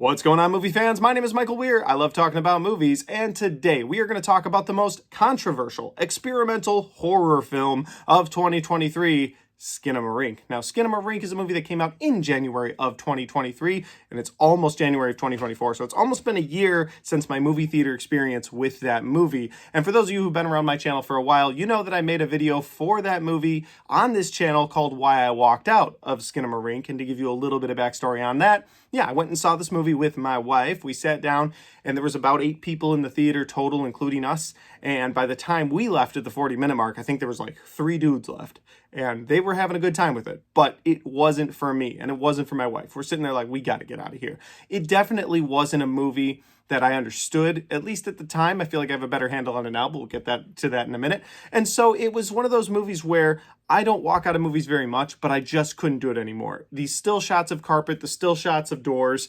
What's going on, movie fans? My name is Michael Weer. I love talking about movies, and today we are going to talk about the most controversial experimental horror film of 2023, Skinamarink. Now, Skinamarink is a movie that came out in January of 2023, and it's almost January of 2024, so it's almost been a year since my movie theater experience with that movie. And for those of you who've been around my channel for a while, you know that I made a video for that movie on this channel called Why I Walked Out of Skinamarink, and to give you a little bit of backstory on that, yeah, I went and saw this movie with my wife. We sat down, and there was about 8 people in the theater total, including us. And by the time we left at the 40-minute mark, I think there was like 3 dudes left. And they were having a good time with it. But it wasn't for me, and it wasn't for my wife. We're sitting there like, we got to get out of here. It definitely wasn't a movie that I understood, at least at the time. I feel like I have a better handle on it now, but we'll get to that in a minute. And so it was one of those movies where I don't walk out of movies very much, but I just couldn't do it anymore. These still shots of carpet, the still shots of doors,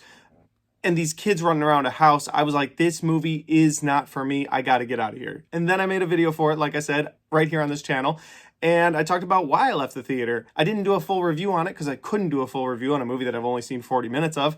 and these kids running around a house, I was like, this movie is not for me. I got to get out of here. And then I made a video for it, like I said, right here on this channel. And I talked about why I left the theater. I didn't do a full review on it because I couldn't do a full review on a movie that I've only seen 40 minutes of.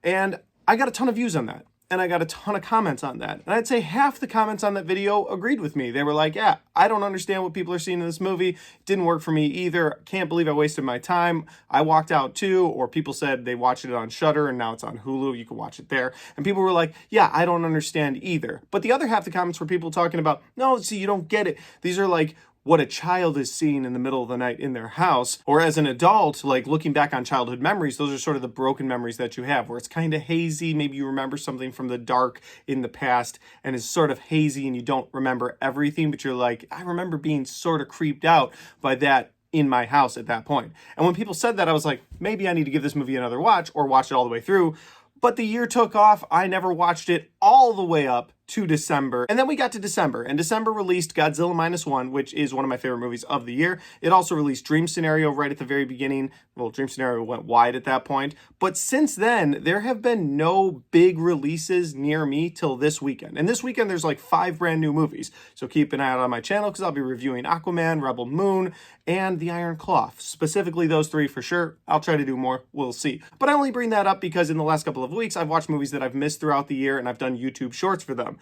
And I got a ton of views on that. And I got a ton of comments on that. And I'd say half the comments on that video agreed with me. They were like, yeah, I don't understand what people are seeing in this movie. It didn't work for me either. Can't believe I wasted my time. I walked out too. Or people said they watched it on Shudder and now it's on Hulu. You can watch it there. And people were like, yeah, I don't understand either. But the other half of the comments were people talking about, no, see, you don't get it. These are like what a child is seeing in the middle of the night in their house, or as an adult, like looking back on childhood memories, those are sort of the broken memories that you have, where it's kind of hazy. Maybe you remember something from the dark in the past, and it's sort of hazy, and you don't remember everything, but you're like, I remember being sort of creeped out by that in my house at that point. And when people said that, I was like, maybe I need to give this movie another watch, or watch it all the way through. But the year took off. I never watched it all the way up to December. And then we got to December, and December released Godzilla Minus One, which is one of my favorite movies of the year. It also released Dream Scenario right at the very beginning. Well, Dream Scenario went wide at that point. But since then, there have been no big releases near me till this weekend. And this weekend, there's like 5 brand new movies. So keep an eye out on my channel because I'll be reviewing Aquaman, Rebel Moon, and The Iron Claw. Specifically those 3 for sure. I'll try to do more. We'll see. But I only bring that up because in the last couple of weeks, I've watched movies that I've missed throughout the year, and I've done YouTube shorts for them.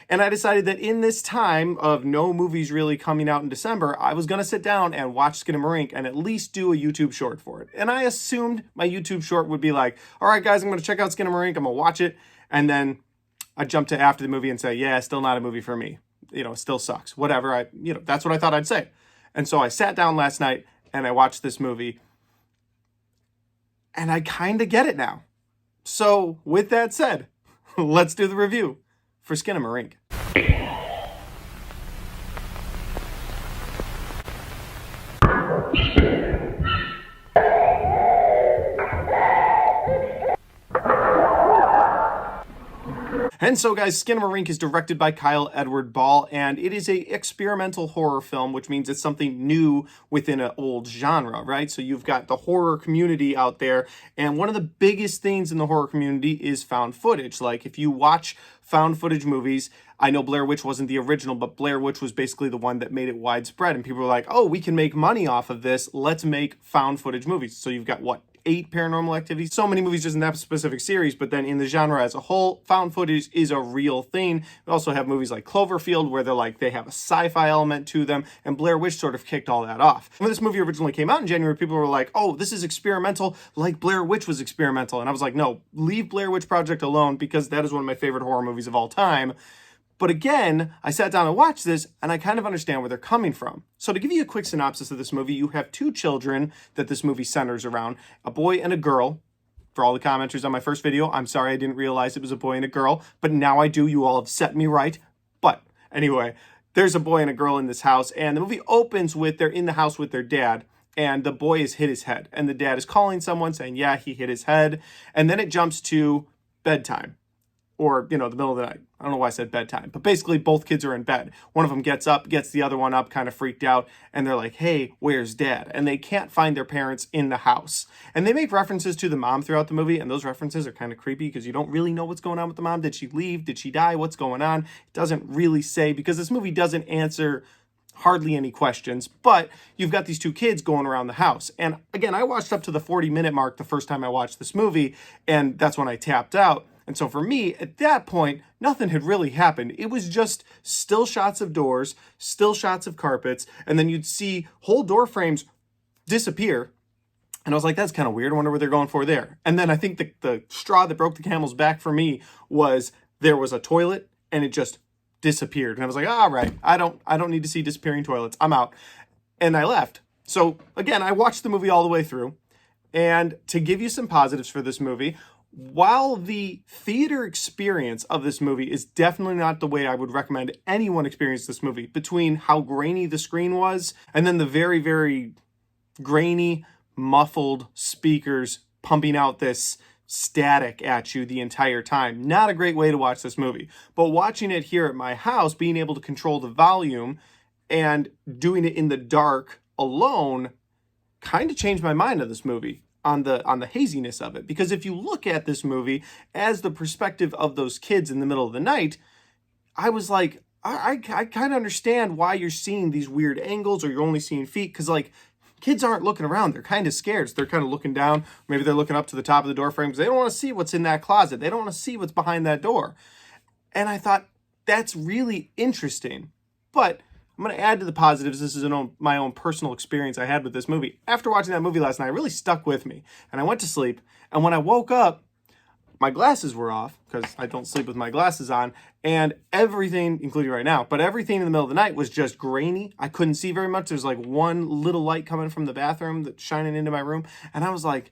And I decided that in this time of no movies really coming out in December, I was going to sit down and watch Skinamarink and at least do a YouTube short for it. And I assumed my YouTube short would be like, all right, guys, I'm going to check out Skinamarink. I'm going to watch it. And then I'd jump to after the movie and say, yeah, still not a movie for me. You know, it still sucks. Whatever. That's what I thought I'd say. And so I sat down last night and I watched this movie. And I kind of get it now. So with that said, let's do the review for Skinamarink. And so, guys, Skinamarink is directed by Kyle Edward Ball, and it is a experimental horror film, which means it's something new within an old genre, right? So you've got the horror community out there, and one of the biggest things in the horror community is found footage. Like, if you watch found footage movies, I know Blair Witch wasn't the original, but Blair Witch was basically the one that made it widespread, and people were like, oh, we can make money off of this. Let's make found footage movies. So you've got, what, 8 Paranormal Activities? So many movies just in that specific series, but then in the genre as a whole, found footage is a real thing. We also have movies like Cloverfield, where they have a sci-fi element to them, and Blair Witch sort of kicked all that off. When this movie originally came out in January, people were like, oh, this is experimental, like Blair Witch was experimental. And I was like, no, leave Blair Witch Project alone, because that is one of my favorite horror movies of all time. But again, I sat down and watched this, and I kind of understand where they're coming from. So to give you a quick synopsis of this movie, you have 2 children that this movie centers around, a boy and a girl. For all the commenters on my first video, I'm sorry I didn't realize it was a boy and a girl, but now I do. You all have set me right. But anyway, there's a boy and a girl in this house, and the movie opens with they're in the house with their dad, and the boy has hit his head, and the dad is calling someone saying, yeah, he hit his head, and then it jumps to bedtime. Or, the middle of the night. I don't know why I said bedtime. But basically, both kids are in bed. One of them gets up, gets the other one up, kind of freaked out. And they're like, hey, where's dad? And they can't find their parents in the house. And they make references to the mom throughout the movie. And those references are kind of creepy because you don't really know what's going on with the mom. Did she leave? Did she die? What's going on? It doesn't really say, because this movie doesn't answer hardly any questions, but you've got these 2 kids going around the house. And again, I watched up to the 40-minute mark the first time I watched this movie, and that's when I tapped out. And so for me, at that point, nothing had really happened. It was just still shots of doors, still shots of carpets, and then you'd see whole door frames disappear. And I was like, that's kind of weird. I wonder what they're going for there. And then I think the straw that broke the camel's back for me was there was a toilet and it just disappeared. And I was like, all right, I don't need to see disappearing toilets. I'm out. And I left. So again, I watched the movie all the way through. And to give you some positives for this movie, while the theater experience of this movie is definitely not the way I would recommend anyone experience this movie, between how grainy the screen was and then the very, very grainy, muffled speakers pumping out this static at you the entire time. Not a great way to watch this movie. But watching it here at my house, being able to control the volume and doing it in the dark alone kind of changed my mind on this movie, on the haziness of it. Because if you look at this movie as the perspective of those kids in the middle of the night, I was like, I kind of understand why you're seeing these weird angles or you're only seeing feet, because like kids aren't looking around. They're kind of scared. So they're kind of looking down. Maybe they're looking up to the top of the door frame because they don't want to see what's in that closet. They don't want to see what's behind that door. And I thought, that's really interesting. But I'm going to add to the positives. This is my own personal experience I had with this movie. After watching that movie last night, it really stuck with me. And I went to sleep. And when I woke up, my glasses were off because I don't sleep with my glasses on. And everything, including right now, but everything in the middle of the night was just grainy. I couldn't see very much. There's like one little light coming from the bathroom that's shining into my room. And I was like,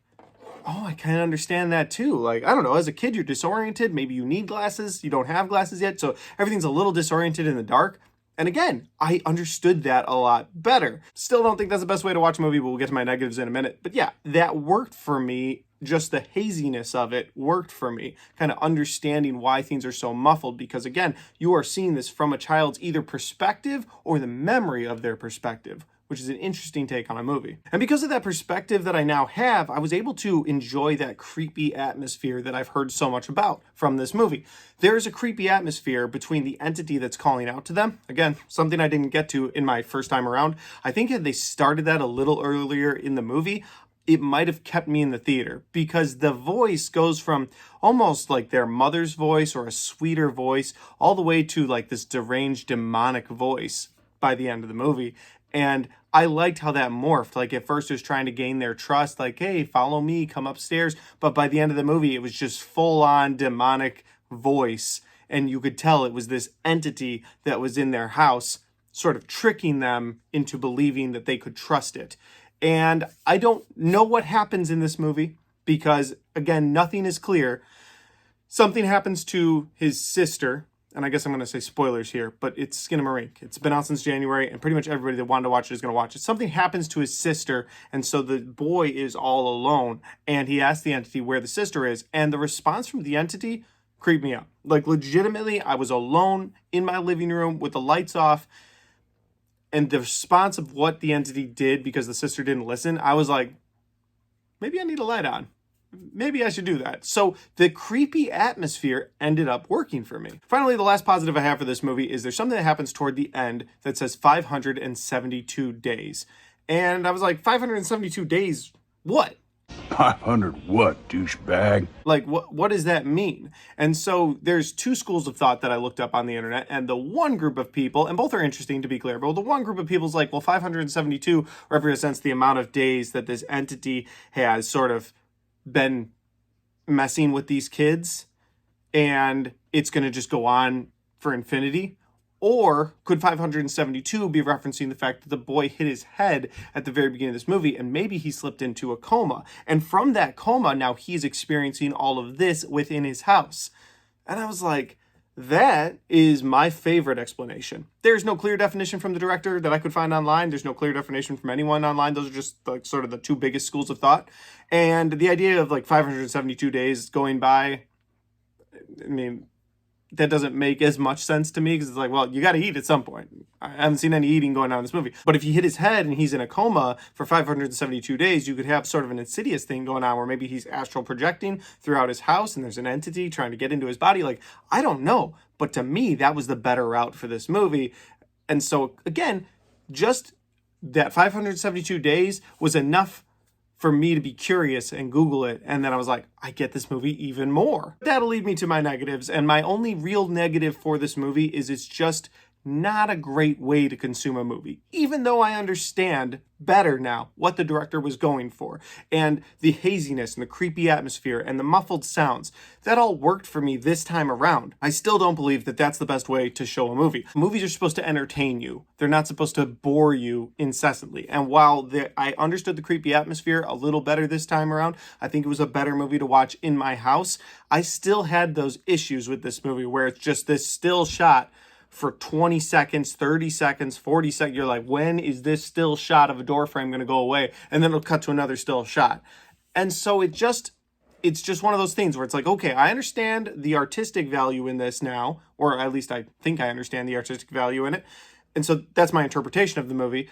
oh, I kind of understand that too. Like, I don't know, as a kid, you're disoriented. Maybe you need glasses. You don't have glasses yet. So everything's a little disoriented in the dark. And again, I understood that a lot better. Still don't think that's the best way to watch a movie, but we'll get to my negatives in a minute. But yeah, that worked for me. Just the haziness of it worked for me. Kind of understanding why things are so muffled. Because again, you are seeing this from a child's either perspective or the memory of their perspective, which is an interesting take on a movie. And because of that perspective that I now have, I was able to enjoy that creepy atmosphere that I've heard so much about from this movie. There's a creepy atmosphere between the entity that's calling out to them. Again, something I didn't get to in my first time around. I think had they started that a little earlier in the movie, it might have kept me in the theater, because the voice goes from almost like their mother's voice or a sweeter voice all the way to like this deranged demonic voice by the end of the movie. And I liked how that morphed. Like at first it was trying to gain their trust, like, hey, follow me, come upstairs. But by the end of the movie, it was just full on demonic voice. And you could tell it was this entity that was in their house, sort of tricking them into believing that they could trust it. And I don't know what happens in this movie because, again, nothing is clear. Something happens to his sister, and I guess I'm going to say spoilers here, but it's Skinamarink. It's been out since January, and pretty much everybody that wanted to watch it is going to watch it. Something happens to his sister, and so the boy is all alone, and he asks the entity where the sister is, and the response from the entity creeped me out. Like, legitimately, I was alone in my living room with the lights off, and the response of what the entity did because the sister didn't listen, I was like, maybe I need a light on. Maybe I should do that. So the creepy atmosphere ended up working for me. Finally, the last positive I have for this movie is there's something that happens toward the end that says 572 days. And I was like, 572 days, what? 500 what, douchebag? Like, what does that mean? And so there's two schools of thought that I looked up on the internet, and the one group of people, and both are interesting to be clear, but the one group of people is like, well, 572 represents the amount of days that this entity has sort of been messing with these kids, and it's going to just go on for infinity. Or could 572 be referencing the fact that the boy hit his head at the very beginning of this movie, and maybe he slipped into a coma, and from that coma now he's experiencing all of this within his house? And I was like, that is my favorite explanation. There's no clear definition from the director that I could find online. There's no clear definition from anyone online. Those are just like sort of the two biggest schools of thought. And the idea of like 572 days going by, I mean, that doesn't make as much sense to me, because it's like, well, you got to eat at some point. I haven't seen any eating going on in this movie. But if he hit his head and he's in a coma for 572 days, you could have sort of an insidious thing going on where maybe he's astral projecting throughout his house and there's an entity trying to get into his body. Like, I don't know. But to me, that was the better route for this movie. And so, again, just that 572 days was enough for me to be curious and Google it. And then I was like, I get this movie even more. That'll lead me to my negatives. And my only real negative for this movie is it's just not a great way to consume a movie, even though I understand better now what the director was going for, and the haziness and the creepy atmosphere and the muffled sounds. That all worked for me this time around. I still don't believe that that's the best way to show a movie. Movies are supposed to entertain you. They're not supposed to bore you incessantly. And while I understood the creepy atmosphere a little better this time around, I think it was a better movie to watch in my house, I still had those issues with this movie where it's just this still shot for 20 seconds, 30 seconds, 40 seconds. You're like, when is this still shot of a door frame going to go away? And then it'll cut to another still shot. And so it's just one of those things where it's like, okay, I understand the artistic value in this now, or at least I think I understand the artistic value in it. And so that's my interpretation of the movie.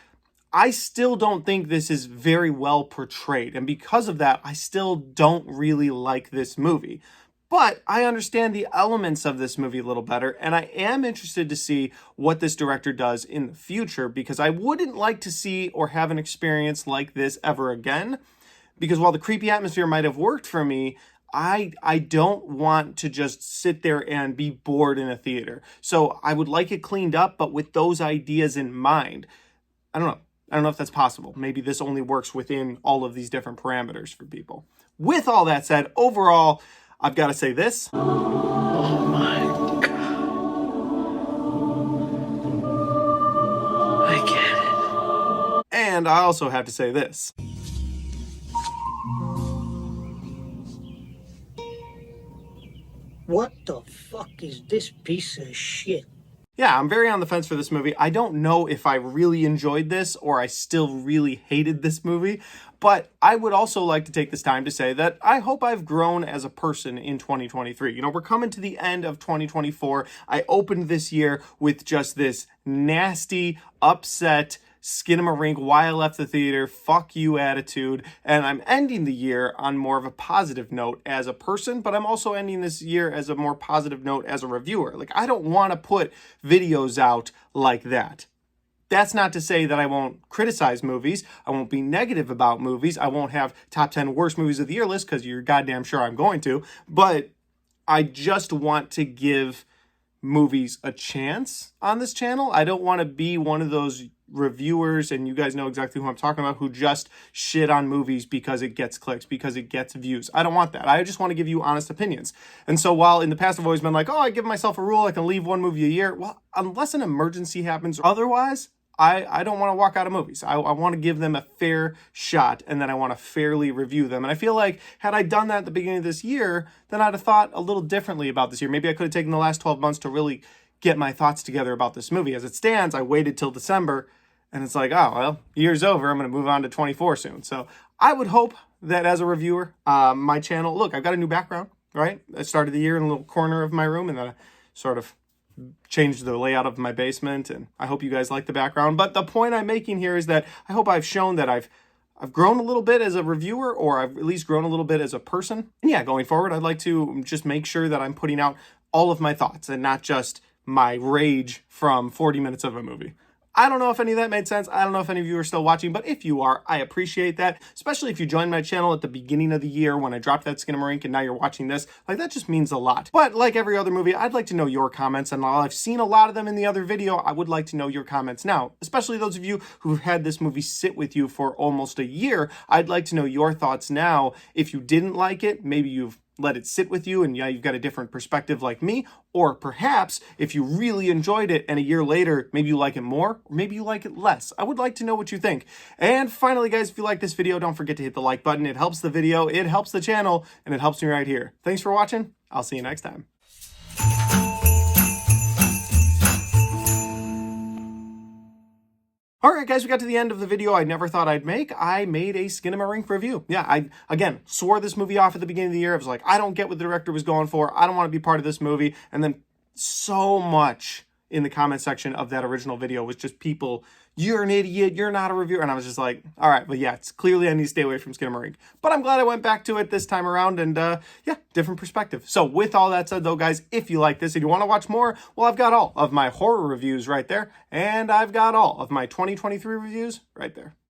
I still don't think this is very well portrayed. And because of that, I still don't really like this movie. But I understand the elements of this movie a little better, and I am interested to see what this director does in the future, because I wouldn't like to see or have an experience like this ever again. Because while the creepy atmosphere might have worked for me, I don't want to just sit there and be bored in a theater. So I would like it cleaned up, but with those ideas in mind. I don't know if that's possible. Maybe this only works within all of these different parameters for people. With all that said, overall, I've got to say this. Oh my God. I get it. And I also have to say this. What the fuck is this piece of shit? Yeah, I'm very on the fence for this movie. I don't know if I really enjoyed this or I still really hated this movie, but I would also like to take this time to say that I hope I've grown as a person in 2023. You know, we're coming to the end of 2024. I opened this year with just this nasty, upset, Skinamarink, why I left the theater, fuck you attitude, and I'm ending the year on more of a positive note as a person, but I'm also ending this year as a more positive note as a reviewer. Like, I don't want to put videos out like that. That's not to say that I won't criticize movies, I won't be negative about movies, I won't have top 10 worst movies of the year list, because you're goddamn sure I'm going to, but I just want to give movies a chance on this channel. I don't want to be one of those reviewers, and you guys know exactly who I'm talking about, who just shit on movies because it gets clicks, because it gets views. I don't want that. I just want to give you honest opinions. And so while in the past I've always been like, oh, I give myself a rule, I can leave one movie a year. Well, unless an emergency happens, otherwise, I don't want to walk out of movies. I want to give them a fair shot, and then I want to fairly review them. And I feel like had I done that at the beginning of this year, then I'd have thought a little differently about this year. Maybe I could have taken the last 12 months to really get my thoughts together about this movie. As it stands, I waited till December, and it's like, oh, well, year's over. I'm going to move on to 24 soon. So I would hope that as a reviewer, my channel, look, I've got a new background, right? I started the year in a little corner of my room, and then I sort of changed the layout of my basement, and I hope you guys like the background. But the point I'm making here is that I hope I've shown that I've grown a little bit as a reviewer, or I've at least grown a little bit as a person. And yeah, going forward, I'd like to just make sure that I'm putting out all of my thoughts and not just my rage from 40 minutes of a movie. I don't know if any of that made sense. I don't know if any of you are still watching, but if you are, I appreciate that. Especially if you joined my channel at the beginning of the year when I dropped that Skinamarink and now you're watching this. Like, that just means a lot. But like every other movie, I'd like to know your comments, and while I've seen a lot of them in the other video, I would like to know your comments now. Especially those of you who've had this movie sit with you for almost a year. I'd like to know your thoughts now. If you didn't like it, maybe you've let it sit with you and yeah, you've got a different perspective like me, or perhaps if you really enjoyed it and a year later, maybe you like it more, or maybe you like it less. I would like to know what you think. And finally, guys, if you like this video, don't forget to hit the like button. It helps the video, it helps the channel, and it helps me right here. Thanks for watching. I'll see you next time. All right, guys, we got to the end of the video I never thought I'd make. I made a Skinamarink review. Yeah, I, again, swore this movie off at the beginning of the year. I was like, I don't get what the director was going for. I don't want to be part of this movie. And then so much in the comment section of that original video was just people, you're an idiot, you're not a reviewer. And I was just like, all right, but yeah, it's clearly I need to stay away from Skinamarink. But I'm glad I went back to it this time around, and yeah, different perspective. So with all that said though, guys, if you like this and you want to watch more, well, I've got all of my horror reviews right there, and I've got all of my 2023 reviews right there.